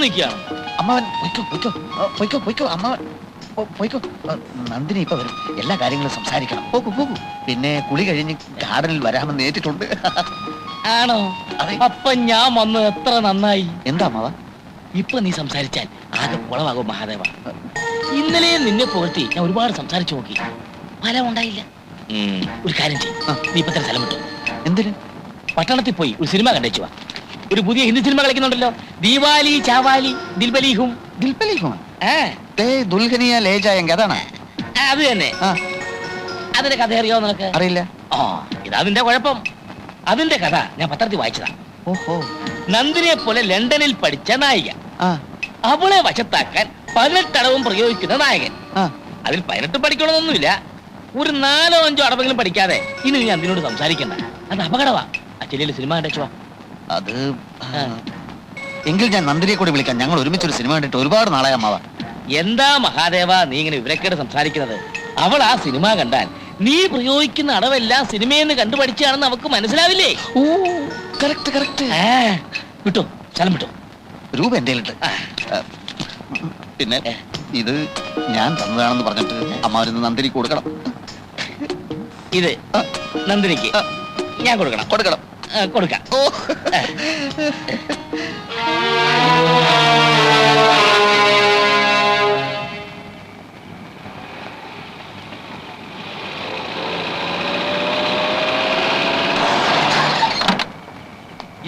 നിൽക്കുകയാണ്. അമ്മാവൻ പൊയ്ക്കോ അമ്മാവൻ പോയിക്കോ. നന്ദിനി ഇപ്പൊ വരും, എല്ലാ കാര്യങ്ങളും സംസാരിക്കണം. പോകൂ. പിന്നെ കുളി കഴിഞ്ഞ് ഗാർഡനിൽ വരാമെന്ന് ഏറ്റിട്ടുണ്ട്. ആണോ? അപ്പൊ ഞാൻ വന്ന് എത്ര നന്നായി. എന്താ അമ്മാവ? ഇപ്പൊ നീ സംസാരിച്ചാൽ ആകെ കുളവാകും മഹാദേവ. ഇന്നലെ നിന്നെ പുകഴ്ത്തി ഞാൻ ഒരുപാട് സംസാരിച്ചു നോക്കി, ഫലം ഉണ്ടായില്ല. ഒരു കാര്യം ചെയ്യും, നീ ഇപ്പൊ തന്നെ സ്ഥലം വിട്ടു. എന്തിന്? പട്ടണത്തിൽ പോയി ഒരു സിനിമ കണ്ടേച്ചു. ഒരു പുതിയ ഹിന്ദി സിനിമ കളിക്കുന്നുണ്ടല്ലോ, ദീപാലി ചാവാലി ദിൽബലീഹും. ദുൽഹനിയ ലേ ജായേംഗെ, അതാണ്? അത് തന്നെ. അതിന്റെ കഥ അറിയോ നിനക്ക്? അറിയില്ല. ഇതതിന്റെ കുഴപ്പം. അതിന്റെ കഥ ഞാൻ പത്രത്തിൽ വായിച്ചതാ. ഓഹോ. നന്ദിനിയെ പോലെ ലണ്ടനിൽ പഠിച്ച നായിക, അവളെ വശത്താക്കാൻ 18 അടവും പ്രയോഗിക്കുന്ന നായകൻ. അതിൽ 18 പഠിക്കണമെന്നൊന്നുമില്ല, ഒരു 4-5 അടവെങ്കിലും പഠിക്കാതെ ഇനി നീ അതിനോട് സംസാരിക്കണ്ട. അത് അപകടമാ. അച്ഛനിൽ സിനിമ കണ്ടേച്ചുവാ. അത് എങ്കിൽ ഞാൻ നന്ദിനിയെ കൂടി വിളിക്കാം. ഞങ്ങൾ ഒരുമിച്ചൊരു സിനിമ കണ്ടിട്ട് ഒരുപാട് നാളായ അമ്മാവ. എന്താ മഹാദേവ നീ ഇങ്ങനെ വിവരക്കേട് സംസാരിക്കുന്നത്? അവൾ ആ സിനിമ കണ്ടാൽ നീ പ്രയോഗിക്കുന്ന അടവെല്ലാം സിനിമയെന്ന് കണ്ടുപഠിച്ചാണെന്ന് അവക്ക് മനസ്സിലാവില്ലേ? ഓ, കറക്റ്റ്. വിട്ടോ, സ്ഥലം വിട്ടോ. രൂപ എന്റെ പിന്നെ ഇത് ഞാൻ തന്നതാണെന്ന് പറഞ്ഞിട്ട് അമ്മാവരിന്ന് നന്ദിനിക്ക് കൊടുക്കണം. ഇത് നന്ദിനിക്ക് ഞാൻ കൊടുക്കണം. കൊടുക്കാം. ഓ,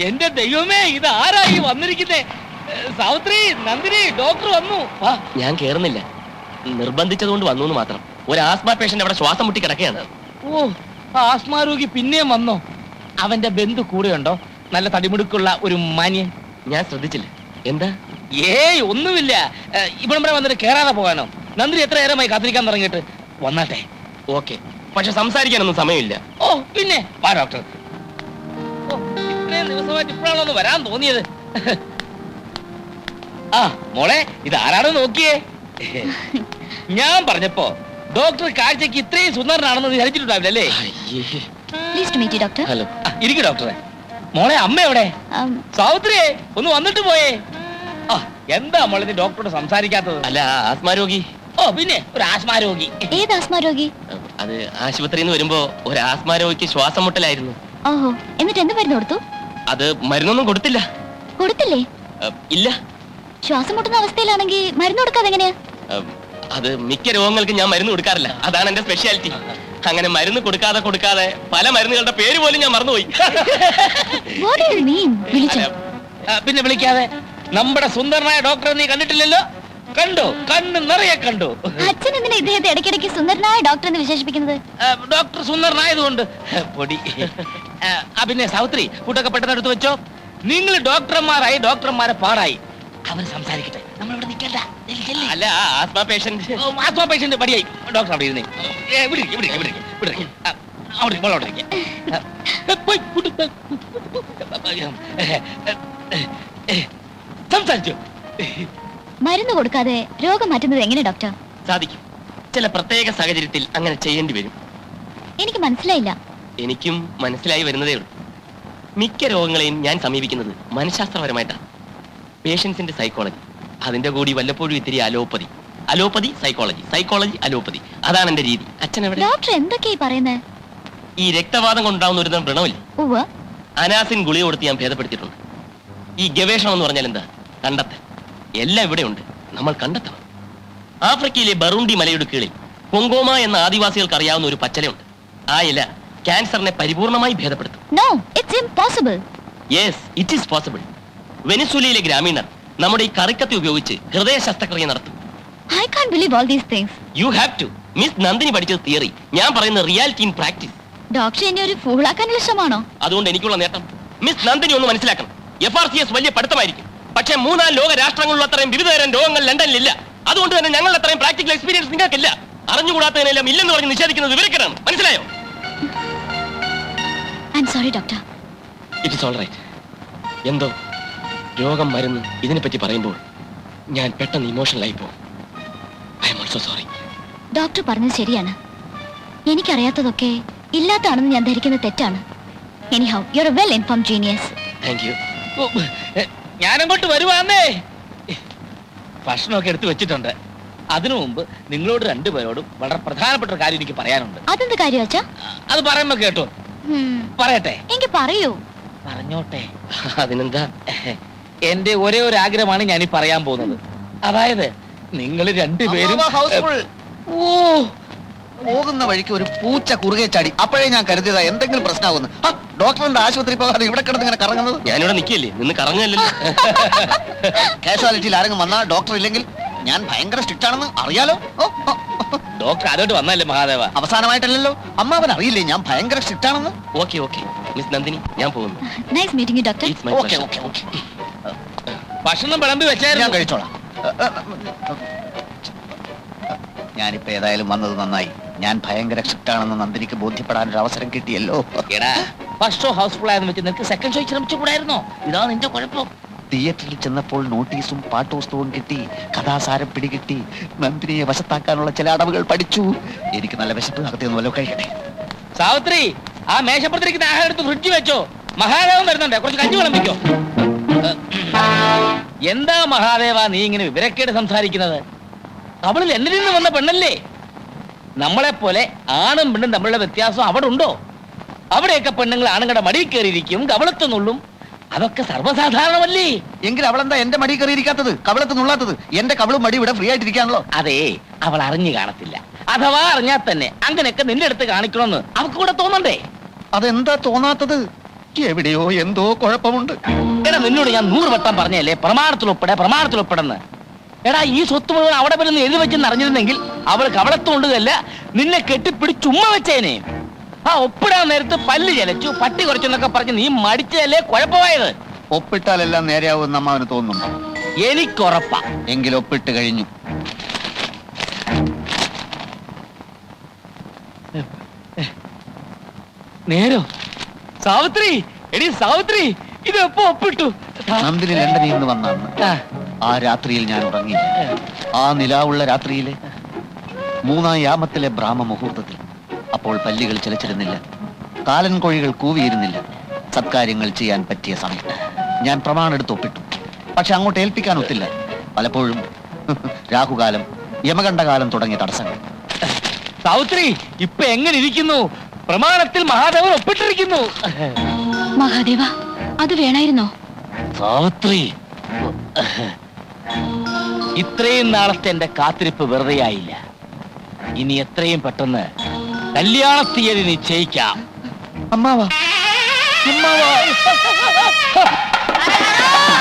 എന്റെ ദൈവമേ, ഇത് ആരായി വന്നിരിക്കുന്നേ? സാവിത്രി, നന്ദിനി, ഡോക്ടർ വന്നു. ഞാൻ കേറുന്നില്ല, നിർബന്ധിച്ചതുകൊണ്ട് വന്നു എന്ന് മാത്രം. ഒരു ആസ്മ പേഷ്യന്റ് അവിടെ ശ്വാസം മുട്ടി കിടക്കുകയാണ്. ഓ, ആസ്മ രോഗി പിന്നെയും വന്നോ? അവന്റെ ബന്ധു കൂടെയുണ്ടോ? നല്ല തടിമുടുക്കുള്ള ഒരു മാന്യൻ. ഞാൻ ശ്രദ്ധിച്ചില്ല. എന്താ? ഏയ് ഒന്നുമില്ല. ഇവിടെ വരെ വന്നിട്ട് കേറാതെ പോകാനോ? നന്ദിനി എത്ര നേരമായി കാത്തിരിക്കാൻ തുടങ്ങിയിട്ട്. വന്നാട്ടെ. ഓക്കെ, പക്ഷെ സംസാരിക്കാനൊന്നും സമയമില്ല. ഓ പിന്നെ വാ ഡോക്ടർ. ഓ, ഇത്രയും ദിവസമായിട്ട് ഇപ്പോഴാണോ ഒന്ന് വരാൻ തോന്നിയത്? ആ മോളെ, ഇത് ആരാണെന്ന് നോക്കിയേ. ഞാൻ പറഞ്ഞപ്പോ ഡോക്ടർ കാഴ്ചക്ക് ഇത്രയും സുന്ദരനാണെന്ന് നീ ധരിച്ചിട്ടുണ്ടാവില്ലല്ലേ? ഹലോ. ഇരിക്കു ഡോക്ടറെ. മോളെ, അമ്മ എവിടെ? സാവിത്രിയെ ഒന്ന് വന്നിട്ട് പോയേ. ആ, എന്താ മോളെ നീ ഡോക്ടറോട് സംസാരിക്കാത്തത്? അല്ല, ആസ്മ രോഗി. ഓ പിന്നെ ഒരു ആസ്മ രോഗി. ഏത് ആസ്മ രോഗി? അത് ആശുപത്രിയിൽ നിന്ന് വരുമ്പോ ഒരു ആസ്മ രോഗിക്ക് ശ്വാസം മുട്ടലായിരുന്നു. ഓഹോ, എന്നിട്ട് എന്ത് മരുന്ന് കൊടുത്തു? അത് മരുന്നൊന്നും കൊടുത്തില്ല. കൊടുത്തില്ലേ? ഇല്ല. ശ്വാസം മുട്ടുന്ന അവസ്ഥയിലാണെങ്കിൽ മരുന്ന് കൊടുക്കാതെ എങ്ങനെയാ? അത് മിക്ക രോഗങ്ങൾക്ക് ഞാൻ മരുന്ന് കൊടുക്കാറില്ല, അതാണ് എന്റെ സ്പെഷ്യാലിറ്റി. അങ്ങനെ മരുന്ന് കൊടുക്കാതെ പല മരുന്നുകളുടെ പേര് പോലും ഞാൻ മറന്നുപോയി. പിന്നെ വിളിക്കാതെ. നമ്മുടെ സുന്ദരനായ ഡോക്ടറെ നീ കണ്ടിട്ടില്ലല്ലോ? കണ്ടു, കണ്ണ് നിറയെ കണ്ടു. അച്ഛൻ എന്തിനാ ഇദ്ദേഹത്തെ ഇടയ്ക്കിടയ്ക്ക് സുന്ദരനായ ഡോക്ടർ എന്ന് വിശേഷിപ്പിക്കുന്നത്? ഡോക്ടർ സുന്ദരനായതുകൊണ്ട്. പൊടി. പിന്നെ സാവിത്രി, കൂട്ടൊക്കെ പെട്ടെന്ന് എടുത്തു വെച്ചോ. നിങ്ങൾ ഡോക്ടർമാരായി, ഡോക്ടർമാരെ പാടായി. അവർ സംസാരിക്കട്ടെ, നമ്മളിവിടെ നിൽക്കണ്ട. അല്ല, ആസ്മ പേഷ്യന്റ് പടിയായി. ഡോക്ടർ അവിടെ ഇരുന്നേ. സംസാരിച്ചു. മരുന്ന് കൊടുക്കാതെ രോഗം മാറ്റുന്നത് എങ്ങനെ ഡോക്ടർ? സാധിക്കും. ചില പ്രത്യേക സാഹചര്യത്തിൽ അങ്ങനെ ചെയ്യേണ്ടി വരും. എനിക്ക് മനസ്സിലായില്ല. എനിക്കും മനസ്സിലായി വരുന്നതേ ഉള്ളൂ. മിക്ക രോഗങ്ങളെയും ഞാൻ സമീപിക്കുന്നത് മനഃശാസ്ത്രപരമായിട്ടാണ്. പേഷ്യൻസിന്റെ സൈക്കോളജി, അതിന്റെ കൂടി വല്ലപ്പോഴും ഇത്തിരി അലോപ്പതി സൈക്കോളജി അലോപ്പതി, അതാണ് എന്റെ രീതി. അച്ഛൻ എവിടെ? ഡോക്ടർ എന്തൊക്കെയായി പറയുന്നത്? ഈ രക്തവാദം കൊണ്ടുണ്ടാവുന്ന ഒരു തരം വ്രണമില്ല, ഉവ്വ്, അനാസിൻ ഗുളിക കൊടുത്ത് ഞാൻ ഭേദപ്പെടുത്തിയിട്ടുണ്ട്. ഈ ഗവേഷണം എന്ന് പറഞ്ഞാൽ എന്താ? കണ്ടെത്തൽ. എല്ലാം ഇവിടെ ഉണ്ട്, നമ്മൾ കണ്ടെത്തണം. ആഫ്രിക്കയിലെ ബറൂണ്ടി മലയുടെ കീഴിൽ കൊങ്കോമ എന്ന ആദിവാസികൾക്ക് അറിയാവുന്ന ഒരു പച്ചലയുണ്ട്. ആ ഇല ക്യാൻസറിനെ പരിപൂർണമായി ഭേദപ്പെടുത്തും. No, it's impossible. Yes, it is possible. വെനിസുലയിലെ ഗ്രാമീണർ നമ്മുടെ ഈ കറിക്കത്തി ഉപയോഗിച്ച് ഹൃദയ ശസ്ത്രക്രിയ നടത്തും. I can't believe all these things. You have to. Miss Nandini പഠിച്ചത് തിയറി, ഞാൻ പറയുന്നത് റിയാലിറ്റി ഇൻ പ്രാക്ടീസ്. ഡോക്ടർ എന്നെ ഒരു ഫൂളാക്കാനുള്ള ശ്രമമാണോ? അതുകൊണ്ട് എനിക്കുള്ള നേട്ടം മിസ് നന്ദിനി ഒന്ന് മനസ്സിലാക്കണം. FRCS വലിയ പഠിത്തമായിരിക്കും, പക്ഷേ 3 ലോക രാഷ്ട്രങ്ങളിലുള്ള അത്രയും വിവിധതരം രോഗങ്ങൾ ലണ്ടനിലില്ല. അതുകൊണ്ട് തന്നെ ഞങ്ങളുടെ അത്രയും പ്രാക്ടിക്കൽ എക്സ്പീരിയൻസ് നിങ്ങൾക്കില്ല. അറിഞ്ഞുകൂടാത്തതിനെല്ലാം ഇല്ലെന്ന് പറഞ്ഞ് നിഷേധിക്കുന്നത് വിവരക്കേടാണ്. മനസ്സിലായോ? I'm sorry, doctor. It is all right. എന്തോ രോഗം, മരുന്ന്, ഇതിനെപ്പറ്റി പറയുമ്പോൾ ഞാൻ പെട്ടെന്ന് ഇമോഷണലായി പോകും. I am also sorry. Doctor പറഞ്ഞത് ശരിയാണ്. എനിക്കറിയാത്തതൊക്കെ ഇല്ലാത്താണെന്ന് ഞാൻ ധരിക്കുന്നത് തെറ്റാണ്. Anyhow, you're a well-informed genius. Thank you. ഞാനങ്ങോട്ട് വരുവാന്നേ. ഭക്ഷണമൊക്കെ എടുത്തു വെച്ചിട്ടുണ്ട്. അതിനു മുമ്പ് നിങ്ങളോട് രണ്ടുപേരോടും വളരെ പ്രധാനപ്പെട്ട ഒരു കാര്യം എനിക്ക് പറയാനുണ്ട്. അതെന്ത് കാര്യം അച്ഛാ? അത് പറയുമ്പോ കേട്ടോ. പറയട്ടെ? എനിക്ക് പറയൂ. പറഞ്ഞോട്ടെ. അതിനെന്താ? എന്റെ ഒരേ ഒരു ആഗ്രഹമാണ് ഞാൻ ഈ പറയാൻ പോകുന്നത്. അതായത് നിങ്ങൾ രണ്ടുപേരും ഹൗസ്ഫുൾ. ഓ പോകുന്ന വഴിക്ക് ഒരു പൂച്ച കുറുകെ ചാടി. അപ്പോഴേ ഞാൻ കരുതിയതാ എന്തെങ്കിലും പ്രശ്നമാകുന്നു. ഡോക്ടറിന്റെ ആശുപത്രി പോകാതെ ഇവിടെ കിടന്ന് ഇങ്ങനെ കറങ്ങുന്നത്. ഞാനിവിടെ നിൽക്കില്ലേ, നിന്ന് കറങ്ങല്ലോ. കാഷ്വാലിറ്റിയിൽ ആരെങ്കിലും വന്നാൽ ഡോക്ടർ ഇല്ലെങ്കിൽ ഞാൻ ഭയങ്കര സ്ട്രിക്റ്റ് ആണെന്ന് അറിയാലോ. ഡോക്ടർ അതോട്ട് വന്നല്ലേ മഹാദേവ? അവസാനമായിട്ടല്ലല്ലോ. അമ്മാവൻ അറിയില്ലേ ഞാൻ ഭയങ്കര സ്ട്രിക്റ്റ് ആണെന്ന്? ഓക്കെ ഓക്കെ മിസ് നന്ദിനി, ഞാൻ പോകുന്നു. Nice meeting you doctor. It's my okay pleasure. Okay okay. ഭക്ഷണം വിളമ്പി ഞാൻ വെച്ചായിരുന്നു. കഴിച്ചോളാം. ഞാനിപ്പോ ഏതായാലും വന്നത് നന്നായി. ഞാൻ ഭയങ്കര സ്ട്രിക്റ്റ് ആണെന്ന് നന്ദിനിക്ക് ബോധ്യപ്പെടാൻ ഒരു അവസരം കിട്ടിയല്ലോ. എടാ ഫസ്റ്റ് ഷോ ഹൗസ്ഫുൾ ആയെന്ന് വെച്ച് നിനക്ക് സെക്കൻഡ് ഷോ ശ്രമിച്ചുകൂടായിരുന്നോ? ഇതാ നിന്റെ കുഴപ്പം. തിയേറ്ററിൽ ചെന്നപ്പോൾ നോട്ടീസും പാട്ടോസ്തവും കിട്ടി, കഥാസാരം പിടികിട്ടി, നന്ദിനിയെ വശത്താക്കാനുള്ള ചില അടവുകൾ പഠിച്ചു. എനിക്ക് നല്ല വിശപ്പ്, അകത്തൊന്നും വല്ലോ കഴിക്കട്ടെ. സാവിത്രി, ആ മേശപ്പുറത്തിരിക്കുന്ന ആഹാരം എടുത്ത് ഫ്രിഡ്ജ് വെച്ചോ. മഹാദേവൻ വരുന്നുണ്ട്, കുറച്ച് കഞ്ഞി വിളമ്പിക്കോ. എന്താ മഹാദേവ നീ ഇങ്ങനെ വിവരക്കേട് സംസാരിക്കുന്നത്? അവളിൽ എന്നിൽ നിന്ന് വന്ന പെണ്ണല്ലേ? നമ്മളെ പോലെ ആണും പെണ്ണും തമ്മിലുള്ള വ്യത്യാസം അവിടെ ഉണ്ടോ? അവിടെയൊക്കെ പെണ്ണുങ്ങൾ ആണുങ്ങളുടെ മടിയിൽ കയറിയിരിക്കും, കവളത്തുന്നുള്ളും. അതൊക്കെ സർവ്വസാധാരണമല്ലേ? എങ്കിൽ അവളെന്താ എന്റെ മടി കയറിയിരിക്കാത്തത്, കവളത്ത് നുള്ളാത്തത്? എന്റെ കവളും മടി ഇവിടെ ഫ്രീ ആയിട്ടിരിക്കാണല്ലോ. അതേ, അവൾ അറിഞ്ഞു കാണത്തില്ല. അഥവാ അറിഞ്ഞാൽ തന്നെ അങ്ങനെയൊക്കെ നിന്റെ അടുത്ത് കാണിക്കണമെന്ന് അവൾക്ക് കൂടെ തോന്നണ്ടേ? അതെന്താ തോന്നാത്തത്? എവിടെയോ എന്തോ കുഴപ്പമുണ്ട്. എടാ നിന്നോട് ഞാൻ 100 വട്ടം പറഞ്ഞല്ലേ പ്രമാണത്തിലൊപ്പെടെന്ന്. എടാ ഈ സ്വത്ത് മുഴുവൻ അവിടെ വരുന്ന എഴുതി വെച്ചെന്ന് അറിഞ്ഞിരുന്നെങ്കിൽ അവൾ കവളത്തുകൊണ്ടുകയല്ല നിന്നെ കെട്ടിപ്പിടിച്ച് ഉമ്മ വെച്ചേനെ. ആ ഒപ്പിടാൻ നേരത്ത് പല്ല് ചലച്ചു, പട്ടി കുറച്ചെന്നൊക്കെ പറഞ്ഞ് നീ മടിച്ചതല്ലേ കുഴപ്പമായത്. ഒപ്പിട്ടാലെല്ലാം നേരെയാവുമെന്ന് അമ്മാവന് തോന്നുന്നു. എനിക്കുറപ്പാ. എങ്കിൽ ഒപ്പിട്ട് കഴിഞ്ഞു. നേരോ? സാവിത്രി, എടി സാവിത്രി, ഇത് എപ്പോ ഒപ്പിട്ടു? നന്ദിനി ലണ്ടനിൽ നിന്ന് വന്നാണ്. ആ, ആ രാത്രിയിൽ ഞാൻ ഉറങ്ങിയില്ല. ആ നിലാവുള്ള രാത്രിയിലെ 3-ാം യാമത്തിലെ ബ്രാഹ്മ മുഹൂർത്തത്തിൽ. അപ്പോൾ പല്ലികൾ ചിലച്ചിരുന്നില്ല, കാലൻ കോഴികൾ കൂവിയിരുന്നില്ല. സത്കാര്യങ്ങൾ ചെയ്യാൻ പറ്റിയ സമയം. ഞാൻ പ്രമാണെടുത്ത് ഒപ്പിട്ടു. പക്ഷെ അങ്ങോട്ട് ഏൽപ്പിക്കാൻ ഒത്തില്ല. പലപ്പോഴും രാഹുകാലം, യമകണ്ഠകാലം തുടങ്ങിയ തടസ്സങ്ങൾ. സാവിത്രി, ഇപ്പൊ എങ്ങനെ ഇരിക്കുന്നു? പ്രമാണത്തിൽ മഹാദേവൻ ഒപ്പിട്ടിരിക്കുന്നു. മഹാദേവ, അത് വേണായിരുന്നോ? സാവിത്രി, ഇത്രയും നാളത്തെ എന്റെ കാത്തിരിപ്പ് വെറുതെയായില്ല. ഇനി എത്രയും പെട്ടെന്ന് കല്യാണ തീയതി നിശ്ചയിക്കാം. അമ്മാവാ, അമ്മാവാ.